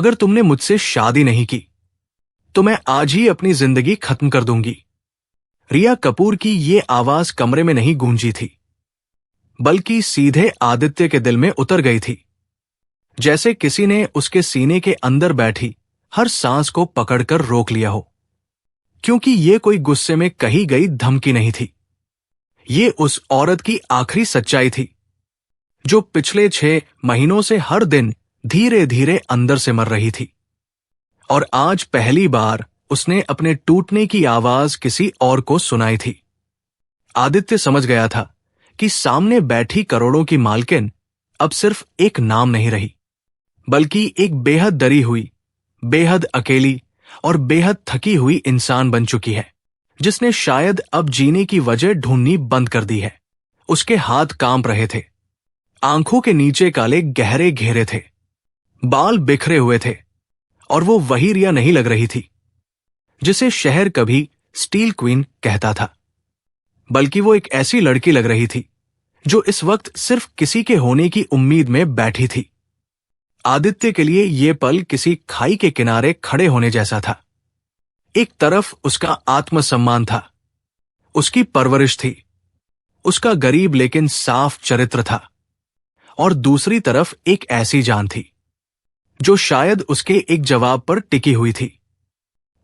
अगर तुमने मुझसे शादी नहीं की तो मैं आज ही अपनी जिंदगी खत्म कर दूंगी। रिया कपूर की ये आवाज कमरे में नहीं गूंजी थी, बल्कि सीधे आदित्य के दिल में उतर गई थी। जैसे किसी ने उसके सीने के अंदर बैठी हर सांस को पकड़कर रोक लिया हो। क्योंकि ये कोई गुस्से में कही गई धमकी नहीं थी, ये उस औरत की आखिरी सच्चाई थी जो पिछले 6 महीनों से हर दिन धीरे धीरे अंदर से मर रही थी। और आज पहली बार उसने अपने टूटने की आवाज किसी और को सुनाई थी। आदित्य समझ गया था कि सामने बैठी करोड़ों की मालकिन अब सिर्फ एक नाम नहीं रही, बल्कि एक बेहद डरी हुई, बेहद अकेली और बेहद थकी हुई इंसान बन चुकी है, जिसने शायद अब जीने की वजह ढूंढनी बंद कर दी है। उसके हाथ कांप रहे थे, आंखों के नीचे काले गहरे घेरे थे, बाल बिखरे हुए थे, और वो वही रिया नहीं लग रही थी जिसे शहर कभी स्टील क्वीन कहता था, बल्कि वो एक ऐसी लड़की लग रही थी जो इस वक्त सिर्फ किसी के होने की उम्मीद में बैठी थी। आदित्य के लिए ये पल किसी खाई के किनारे खड़े होने जैसा था। एक तरफ उसका आत्मसम्मान था, उसकी परवरिश थी, उसका गरीब लेकिन साफ चरित्र था, और दूसरी तरफ एक ऐसी जान थी जो शायद उसके एक जवाब पर टिकी हुई थी।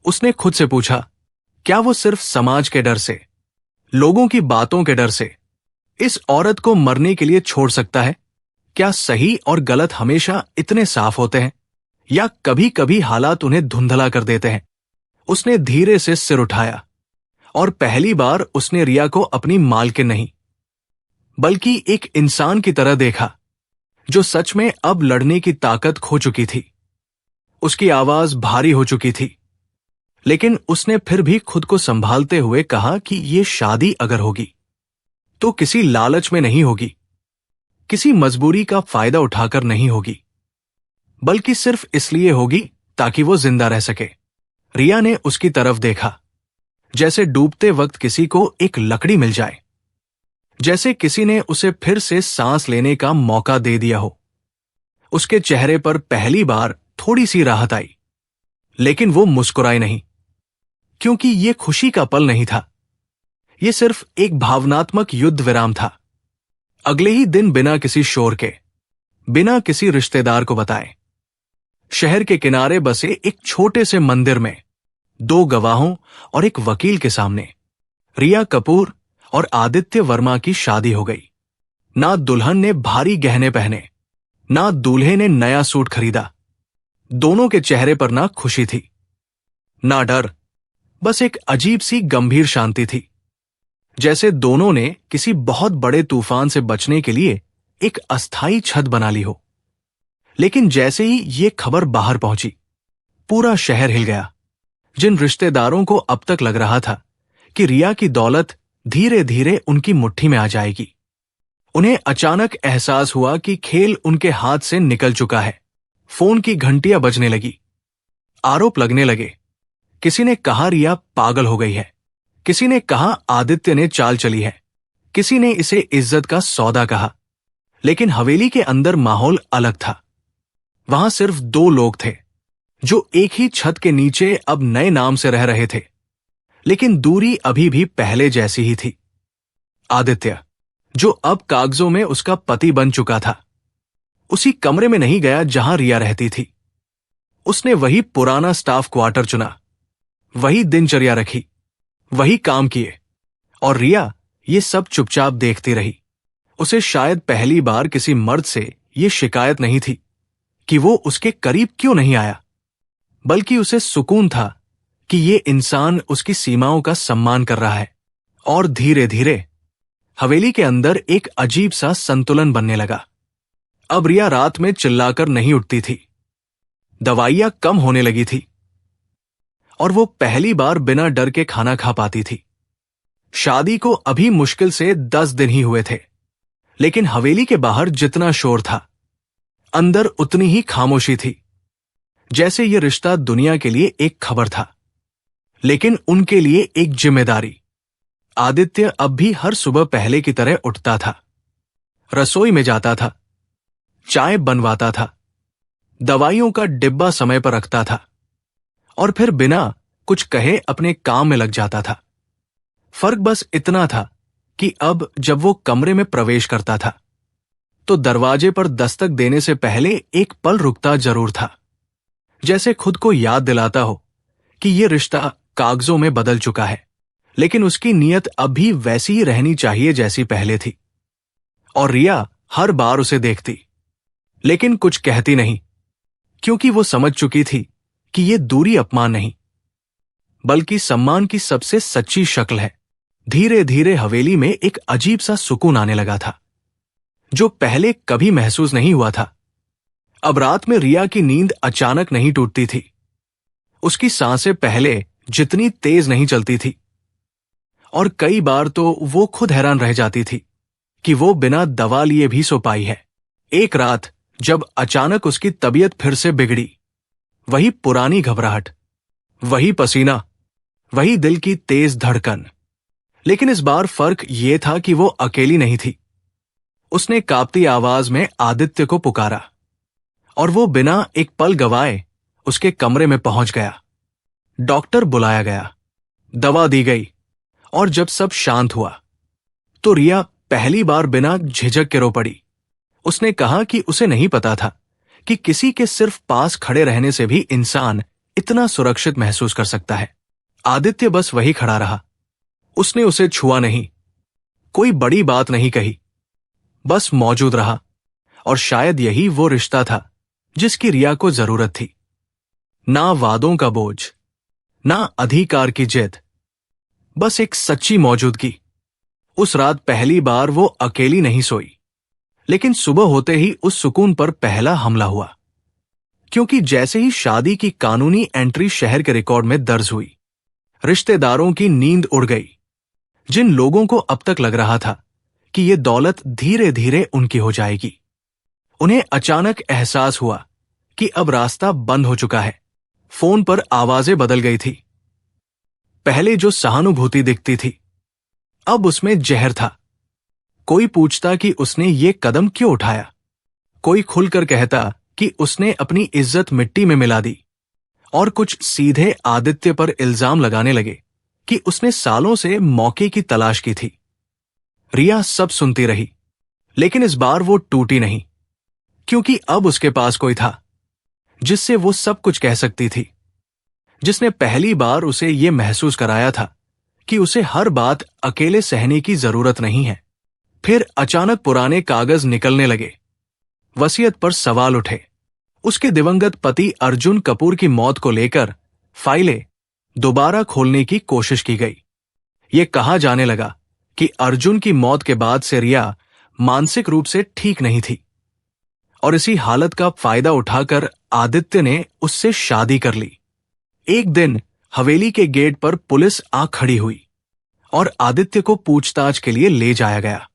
उसने खुद से पूछा, क्या वो सिर्फ समाज के डर से, लोगों की बातों के डर से इस औरत को मरने के लिए छोड़ सकता है? क्या सही और गलत हमेशा इतने साफ होते हैं, या कभी कभी हालात उन्हें धुंधला कर देते हैं? उसने धीरे से सिर उठाया, और पहली बार उसने रिया को अपनी मालकिन नहीं, बल्कि एक इंसान की तरह देखा जो सच में अब लड़ने की ताकत खो चुकी थी। उसकी आवाज भारी हो चुकी थी, लेकिन उसने फिर भी खुद को संभालते हुए कहा कि ये शादी अगर होगी तो किसी लालच में नहीं होगी, किसी मजबूरी का फायदा उठाकर नहीं होगी, बल्कि सिर्फ इसलिए होगी ताकि वो जिंदा रह सके। रिया ने उसकी तरफ देखा, जैसे डूबते वक्त किसी को एक लकड़ी मिल जाए, जैसे किसी ने उसे फिर से सांस लेने का मौका दे दिया हो। उसके चेहरे पर पहली बार थोड़ी सी राहत आई, लेकिन वो मुस्कुराई नहीं, क्योंकि ये खुशी का पल नहीं था, ये सिर्फ एक भावनात्मक युद्ध विराम था। अगले ही दिन बिना किसी शोर के, बिना किसी रिश्तेदार को बताए, शहर के किनारे बसे एक छोटे से मंदिर में 2 गवाहों और एक वकील के सामने रिया कपूर और आदित्य वर्मा की शादी हो गई। ना दुल्हन ने भारी गहने पहने, ना दूल्हे ने नया सूट खरीदा। दोनों के चेहरे पर ना खुशी थी, ना डर, बस एक अजीब सी गंभीर शांति थी, जैसे दोनों ने किसी बहुत बड़े तूफान से बचने के लिए एक अस्थायी छत बना ली हो। लेकिन जैसे ही ये खबर बाहर पहुंची, पूरा शहर हिल गया। जिन रिश्तेदारों को अब तक लग रहा था कि रिया की दौलत धीरे धीरे उनकी मुट्ठी में आ जाएगी, उन्हें अचानक एहसास हुआ कि खेल उनके हाथ से निकल चुका है। फोन की घंटियां बजने लगी, आरोप लगने लगे। किसी ने कहा रिया पागल हो गई है, किसी ने कहा आदित्य ने चाल चली है, किसी ने इसे इज्जत का सौदा कहा। लेकिन हवेली के अंदर माहौल अलग था। वहां सिर्फ 2 लोग थे जो एक ही छत के नीचे अब नए नाम से रह रहे थे, लेकिन दूरी अभी भी पहले जैसी ही थी। आदित्य, जो अब कागजों में उसका पति बन चुका था, उसी कमरे में नहीं गया जहां रिया रहती थी। उसने वही पुराना स्टाफ क्वार्टर चुना, वही दिनचर्या रखी, वही काम किए, और रिया ये सब चुपचाप देखती रही। उसे शायद पहली बार किसी मर्द से ये शिकायत नहीं थी कि वो उसके करीब क्यों नहीं आया, बल्कि उसे सुकून था कि ये इंसान उसकी सीमाओं का सम्मान कर रहा है। और धीरे धीरे हवेली के अंदर एक अजीब सा संतुलन बनने लगा। अब रिया रात में चिल्लाकर नहीं उठती थी, दवाइयां कम होने लगी थी, और वो पहली बार बिना डर के खाना खा पाती थी। शादी को अभी मुश्किल से 10 दिन ही हुए थे, लेकिन हवेली के बाहर जितना शोर था, अंदर उतनी ही खामोशी थी। जैसे ये रिश्ता दुनिया के लिए एक खबर था, लेकिन उनके लिए एक जिम्मेदारी। आदित्य अब भी हर सुबह पहले की तरह उठता था, रसोई में जाता था, चाय बनवाता था, दवाइयों का डिब्बा समय पर रखता था और फिर बिना कुछ कहे अपने काम में लग जाता था। फर्क बस इतना था कि अब जब वो कमरे में प्रवेश करता था तो दरवाजे पर दस्तक देने से पहले एक पल रुकता जरूर था, जैसे खुद को याद दिलाता हो कि ये रिश्ता कागजों में बदल चुका है, लेकिन उसकी नीयत अब भी वैसी ही रहनी चाहिए जैसी पहले थी। और रिया हर बार उसे देखती, लेकिन कुछ कहती नहीं, क्योंकि वो समझ चुकी थी कि ये दूरी अपमान नहीं, बल्कि सम्मान की सबसे सच्ची शक्ल है। धीरे धीरे हवेली में एक अजीब सा सुकून आने लगा था, जो पहले कभी महसूस नहीं हुआ था। अब रात में रिया की नींद अचानक नहीं टूटती थी। उसकी सांसें पहले जितनी तेज नहीं चलती थी, और कई बार तो वो खुद हैरान रह जाती थी कि वो बिना दवा लिए भी सो पाई है। एक रात जब अचानक उसकी तबीयत फिर से बिगड़ी, वही पुरानी घबराहट, वही पसीना, वही दिल की तेज धड़कन। लेकिन इस बार फर्क ये था कि वो अकेली नहीं थी। उसने कांपती आवाज में आदित्य को पुकारा और वो बिना एक पल गवाए उसके कमरे में पहुंच गया। डॉक्टर बुलाया गया, दवा दी गई, और जब सब शांत हुआ तो रिया पहली बार बिना झिझक के रो पड़ी। उसने कहा कि उसे नहीं पता था कि किसी के सिर्फ पास खड़े रहने से भी इंसान इतना सुरक्षित महसूस कर सकता है। आदित्य बस वही खड़ा रहा। उसने उसे छुआ नहीं, कोई बड़ी बात नहीं कही, बस मौजूद रहा। और शायद यही वो रिश्ता था जिसकी रिया को जरूरत थी। ना वादों का बोझ, ना अधिकार की जिद, बस एक सच्ची मौजूदगी। उस रात पहली बार वो अकेली नहीं सोई, लेकिन सुबह होते ही उस सुकून पर पहला हमला हुआ। क्योंकि जैसे ही शादी की कानूनी एंट्री शहर के रिकॉर्ड में दर्ज हुई, रिश्तेदारों की नींद उड़ गई। जिन लोगों को अब तक लग रहा था कि ये दौलत धीरे धीरे उनकी हो जाएगी, उन्हें अचानक एहसास हुआ कि अब रास्ता बंद हो चुका है। फोन पर आवाजें बदल गई थी। पहले जो सहानुभूति दिखती थी, अब उसमें जहर था। कोई पूछता कि उसने ये कदम क्यों उठाया, कोई खुलकर कहता कि उसने अपनी इज्जत मिट्टी में मिला दी, और कुछ सीधे आदित्य पर इल्जाम लगाने लगे कि उसने सालों से मौके की तलाश की थी। रिया सब सुनती रही, लेकिन इस बार वो टूटी नहीं, क्योंकि अब उसके पास कोई था जिससे वो सब कुछ कह सकती थी, जिसने पहली बार उसे ये महसूस कराया था कि उसे हर बात अकेले सहने की जरूरत नहीं है। फिर अचानक पुराने कागज निकलने लगे। वसीयत पर सवाल उठे। उसके दिवंगत पति अर्जुन कपूर की मौत को लेकर फाइलें दोबारा खोलने की कोशिश की गई। ये कहा जाने लगा कि अर्जुन की मौत के बाद से रिया मानसिक रूप से ठीक नहीं थी, और इसी हालत का फायदा उठाकर आदित्य ने उससे शादी कर ली। एक दिन हवेली के गेट पर पुलिस आ खड़ी हुई और आदित्य को पूछताछ के लिए ले जाया गया।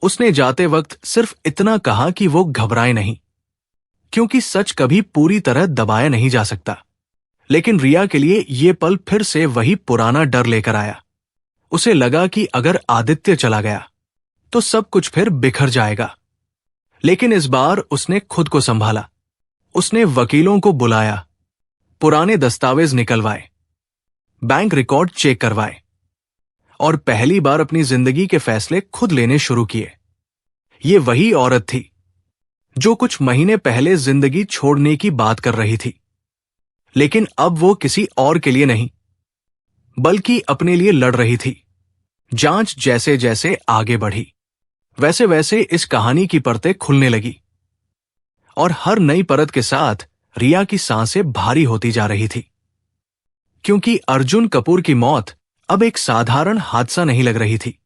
उसने जाते वक्त सिर्फ इतना कहा कि वो घबराए नहीं, क्योंकि सच कभी पूरी तरह दबाया नहीं जा सकता। लेकिन रिया के लिए ये पल फिर से वही पुराना डर लेकर आया। उसे लगा कि अगर आदित्य चला गया तो सब कुछ फिर बिखर जाएगा। लेकिन इस बार उसने खुद को संभाला। उसने वकीलों को बुलाया, पुराने दस्तावेज निकलवाए, बैंक रिकॉर्ड चेक करवाए, और पहली बार अपनी जिंदगी के फैसले खुद लेने शुरू किए। ये वही औरत थी जो कुछ महीने पहले जिंदगी छोड़ने की बात कर रही थी, लेकिन अब वो किसी और के लिए नहीं, बल्कि अपने लिए लड़ रही थी। जांच जैसे जैसे आगे बढ़ी, वैसे वैसे इस कहानी की परतें खुलने लगी, और हर नई परत के साथ रिया की सांसें भारी होती जा रही थी। क्योंकि अर्जुन कपूर की मौत अब एक साधारण हादसा नहीं लग रही थी।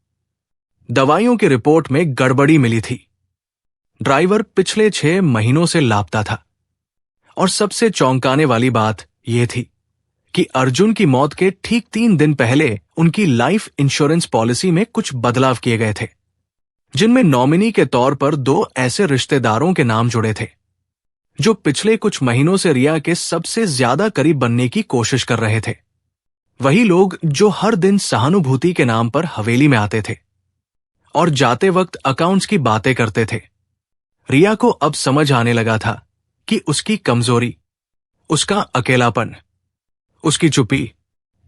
दवाइयों की रिपोर्ट में गड़बड़ी मिली थी। ड्राइवर पिछले 6 महीनों से लापता था, और सबसे चौंकाने वाली बात यह थी कि अर्जुन की मौत के ठीक 3 दिन पहले उनकी लाइफ इंश्योरेंस पॉलिसी में कुछ बदलाव किए गए थे, जिनमें नॉमिनी के तौर पर 2 ऐसे रिश्तेदारों के नाम जुड़े थे जो पिछले कुछ महीनों से रिया के सबसे ज्यादा करीब बनने की कोशिश कर रहे थे। वही लोग जो हर दिन सहानुभूति के नाम पर हवेली में आते थे और जाते वक्त अकाउंट्स की बातें करते थे। रिया को अब समझ आने लगा था कि उसकी कमजोरी, उसका अकेलापन, उसकी चुप्पी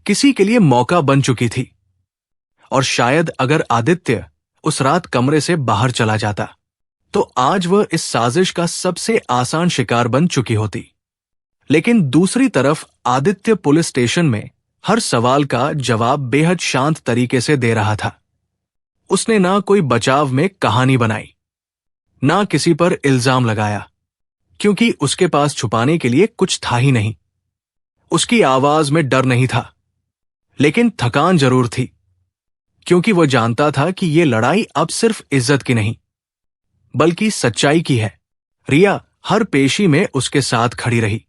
किसी के लिए मौका बन चुकी थी। और शायद अगर आदित्य उस रात कमरे से बाहर चला जाता तो आज वह इस साजिश का सबसे आसान शिकार बन चुकी होती। लेकिन दूसरी तरफ आदित्य पुलिस स्टेशन में हर सवाल का जवाब बेहद शांत तरीके से दे रहा था। उसने ना कोई बचाव में कहानी बनाई, ना किसी पर इल्जाम लगाया, क्योंकि उसके पास छुपाने के लिए कुछ था ही नहीं। उसकी आवाज में डर नहीं था, लेकिन थकान जरूर थी, क्योंकि वह जानता था कि यह लड़ाई अब सिर्फ इज्जत की नहीं, बल्कि सच्चाई की है। रिया हर पेशी में उसके साथ खड़ी रही,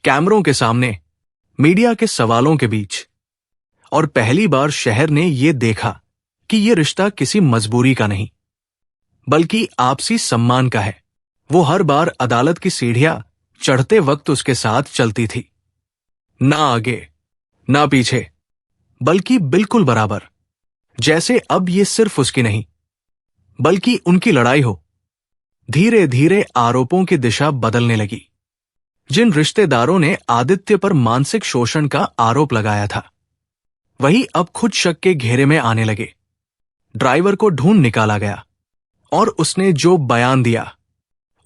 कैमरों के सामने, मीडिया के सवालों के बीच। और पहली बार शहर ने यह देखा कि यह रिश्ता किसी मजबूरी का नहीं, बल्कि आपसी सम्मान का है। वो हर बार अदालत की सीढ़ियां चढ़ते वक्त उसके साथ चलती थी, ना आगे ना पीछे, बल्कि बिल्कुल बराबर, जैसे अब ये सिर्फ उसकी नहीं बल्कि उनकी लड़ाई हो। धीरे धीरे आरोपों की दिशा बदलने लगी। जिन रिश्तेदारों ने आदित्य पर मानसिक शोषण का आरोप लगाया था, वही अब खुद शक के घेरे में आने लगे। ड्राइवर को ढूंढ निकाला गया, और उसने जो बयान दिया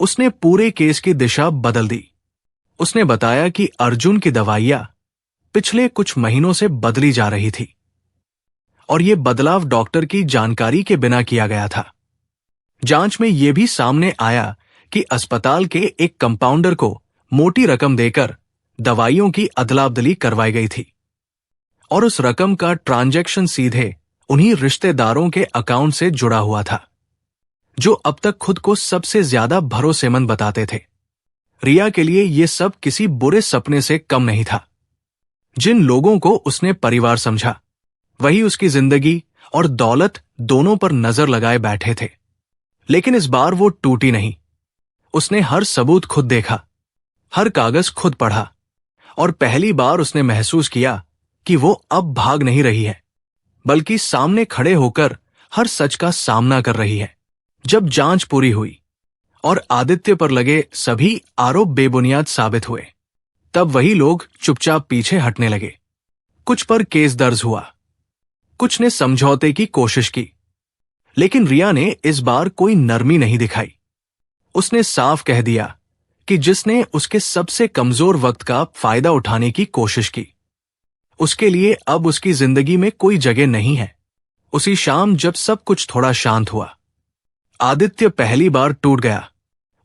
उसने पूरे केस की दिशा बदल दी। उसने बताया कि अर्जुन की दवाइयां पिछले कुछ महीनों से बदली जा रही थी, और यह बदलाव डॉक्टर की जानकारी के बिना किया गया था। जांच में यह भी सामने आया कि अस्पताल के एक कंपाउंडर को मोटी रकम देकर दवाइयों की अदला-बदली करवाई गई थी, और उस रकम का ट्रांजैक्शन सीधे उन्हीं रिश्तेदारों के अकाउंट से जुड़ा हुआ था, जो अब तक खुद को सबसे ज्यादा भरोसेमंद बताते थे। रिया के लिए यह सब किसी बुरे सपने से कम नहीं था। जिन लोगों को उसने परिवार समझा, वही उसकी जिंदगी और दौलत दोनों पर नजर लगाए बैठे थे। लेकिन इस बार वो टूटी नहीं। उसने हर सबूत खुद देखा, हर कागज खुद पढ़ा, और पहली बार उसने महसूस किया कि वो अब भाग नहीं रही है, बल्कि सामने खड़े होकर हर सच का सामना कर रही है। जब जांच पूरी हुई और आदित्य पर लगे सभी आरोप बेबुनियाद साबित हुए, तब वही लोग चुपचाप पीछे हटने लगे। कुछ पर केस दर्ज हुआ, कुछ ने समझौते की कोशिश की, लेकिन रिया ने इस बार कोई नरमी नहीं दिखाई। उसने साफ कह दिया कि जिसने उसके सबसे कमजोर वक्त का फायदा उठाने की कोशिश की, उसके लिए अब उसकी जिंदगी में कोई जगह नहीं है। उसी शाम जब सब कुछ थोड़ा शांत हुआ, आदित्य पहली बार टूट गया।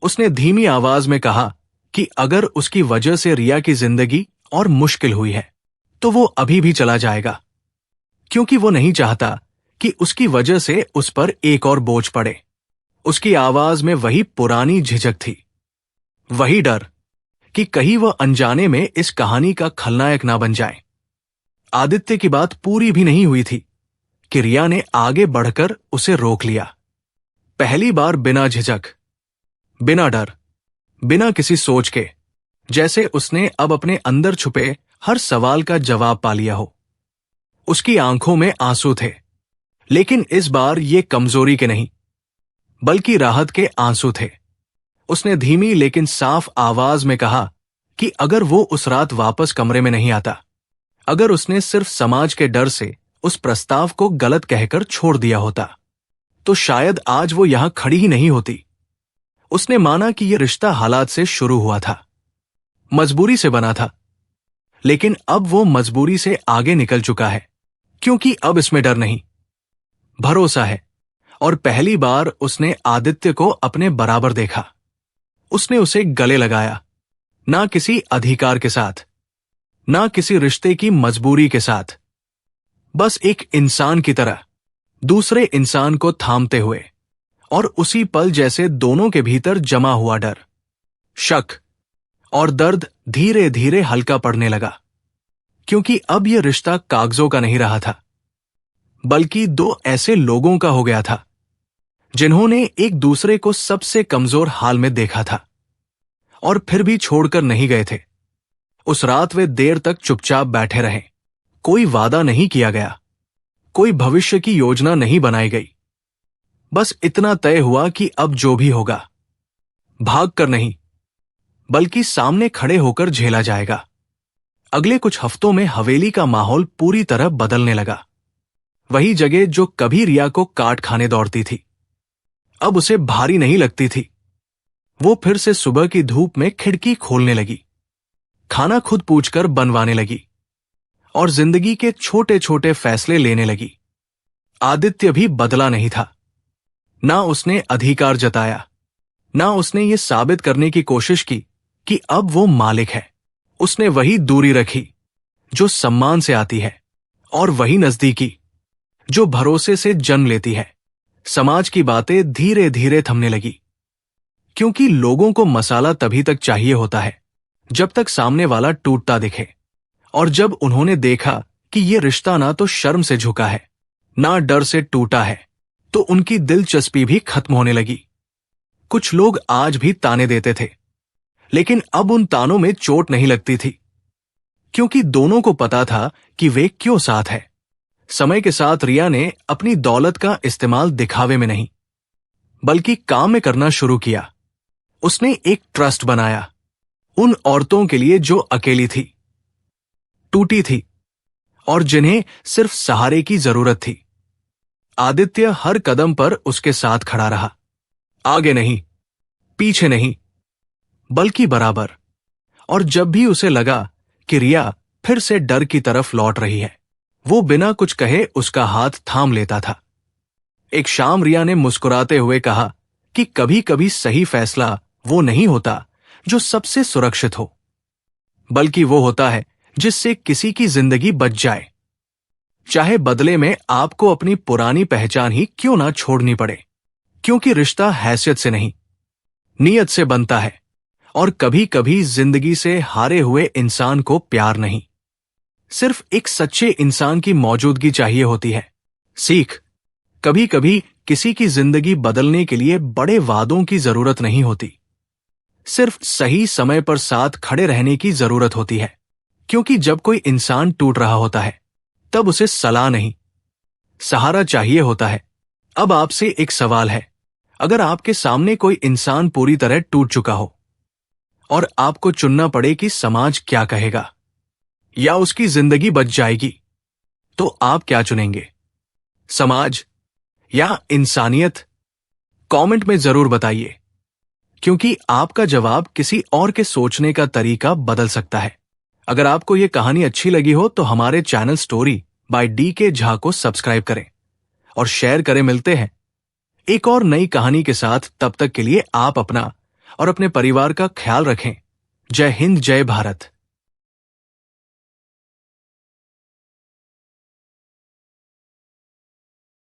उसने धीमी आवाज में कहा कि अगर उसकी वजह से रिया की जिंदगी और मुश्किल हुई है, तो वो अभी भी चला जाएगा, क्योंकि वो नहीं चाहता कि उसकी वजह से उस पर एक और बोझ पड़े। उसकी आवाज में वही पुरानी झिझक थी, वही डर कि कहीं वह अनजाने में इस कहानी का खलनायक ना बन जाए। आदित्य की बात पूरी भी नहीं हुई थी कि रिया ने आगे बढ़कर उसे रोक लिया। पहली बार बिना झिझक, बिना डर, बिना किसी सोच के, जैसे उसने अब अपने अंदर छुपे हर सवाल का जवाब पा लिया हो। उसकी आंखों में आंसू थे, लेकिन इस बार ये कमजोरी के नहीं, बल्कि राहत के आंसू थे। उसने धीमी लेकिन साफ आवाज में कहा कि अगर वो उस रात वापस कमरे में नहीं आता, अगर उसने सिर्फ समाज के डर से उस प्रस्ताव को गलत कहकर छोड़ दिया होता, तो शायद आज वो यहां खड़ी ही नहीं होती। उसने माना कि यह रिश्ता हालात से शुरू हुआ था, मजबूरी से बना था, लेकिन अब वो मजबूरी से आगे निकल चुका है, क्योंकि अब इसमें डर नहीं, भरोसा है। और पहली बार उसने आदित्य को अपने बराबर देखा। उसने उसे गले लगाया, ना किसी अधिकार के साथ, ना किसी रिश्ते की मजबूरी के साथ, बस एक इंसान की तरह, दूसरे इंसान को थामते हुए। और उसी पल जैसे दोनों के भीतर जमा हुआ डर, शक और दर्द धीरे धीरे हल्का पड़ने लगा, क्योंकि अब यह रिश्ता कागजों का नहीं रहा था, बल्कि दो ऐसे लोगों का हो गया था जिन्होंने एक दूसरे को सबसे कमजोर हाल में देखा था और फिर भी छोड़कर नहीं गए थे। उस रात वे देर तक चुपचाप बैठे रहे। कोई वादा नहीं किया गया, कोई भविष्य की योजना नहीं बनाई गई। बस इतना तय हुआ कि अब जो भी होगा, भाग कर नहीं, बल्कि सामने खड़े होकर झेला जाएगा। अगले कुछ हफ्तों में हवेली का माहौल पूरी तरह बदलने लगा। वही जगह जो कभी रिया को काट खाने दौड़ती थी, अब उसे भारी नहीं लगती थी। वो फिर से सुबह की धूप में खिड़की खोलने लगी, खाना खुद पूछकर बनवाने लगी और जिंदगी के छोटे छोटे फैसले लेने लगी। आदित्य भी बदला नहीं था। ना उसने अधिकार जताया, ना उसने ये साबित करने की कोशिश की कि अब वो मालिक है। उसने वही दूरी रखी जो सम्मान से आती है, और वही नजदीकी जो भरोसे से जन्म लेती है। समाज की बातें धीरे धीरे थमने लगी, क्योंकि लोगों को मसाला तभी तक चाहिए होता है जब तक सामने वाला टूटता दिखे। और जब उन्होंने देखा कि ये रिश्ता ना तो शर्म से झुका है, ना डर से टूटा है, तो उनकी दिलचस्पी भी खत्म होने लगी। कुछ लोग आज भी ताने देते थे, लेकिन अब उन तानों में चोट नहीं लगती थी, क्योंकि दोनों को पता था कि वे क्यों साथ है। समय के साथ रिया ने अपनी दौलत का इस्तेमाल दिखावे में नहीं, बल्कि काम में करना शुरू किया। उसने एक ट्रस्ट बनाया उन औरतों के लिए जो अकेली थी, टूटी थी और जिन्हें सिर्फ सहारे की जरूरत थी। आदित्य हर कदम पर उसके साथ खड़ा रहा, आगे नहीं, पीछे नहीं, बल्कि बराबर। और जब भी उसे लगा कि रिया फिर से डर की तरफ लौट रही है, वो बिना कुछ कहे उसका हाथ थाम लेता था। एक शाम रिया ने मुस्कुराते हुए कहा कि कभी कभी सही फैसला वो नहीं होता जो सबसे सुरक्षित हो, बल्कि वो होता है जिससे किसी की जिंदगी बच जाए, चाहे बदले में आपको अपनी पुरानी पहचान ही क्यों ना छोड़नी पड़े। क्योंकि रिश्ता हैसियत से नहीं, नीयत से बनता है। और कभी कभी जिंदगी से हारे हुए इंसान को प्यार नहीं, सिर्फ एक सच्चे इंसान की मौजूदगी चाहिए होती है। सीख, कभी कभी किसी की जिंदगी बदलने के लिए बड़े वादों की जरूरत नहीं होती, सिर्फ सही समय पर साथ खड़े रहने की जरूरत होती है। क्योंकि जब कोई इंसान टूट रहा होता है, तब उसे सलाह नहीं, सहारा चाहिए होता है। अब आपसे एक सवाल है, अगर आपके सामने कोई इंसान पूरी तरह टूट चुका हो और आपको चुनना पड़े कि समाज क्या कहेगा या उसकी जिंदगी बच जाएगी, तो आप क्या चुनेंगे? समाज या इंसानियत? कमेंट में जरूर बताइए, क्योंकि आपका जवाब किसी और के सोचने का तरीका बदल सकता है। अगर आपको यह कहानी अच्छी लगी हो तो हमारे channel story by DK Jha को सब्सक्राइब करें और शेयर करें। मिलते हैं एक और नई कहानी के साथ। तब तक के लिए आप अपना और अपने परिवार का ख्याल रखें। जय हिंद, जय भारत।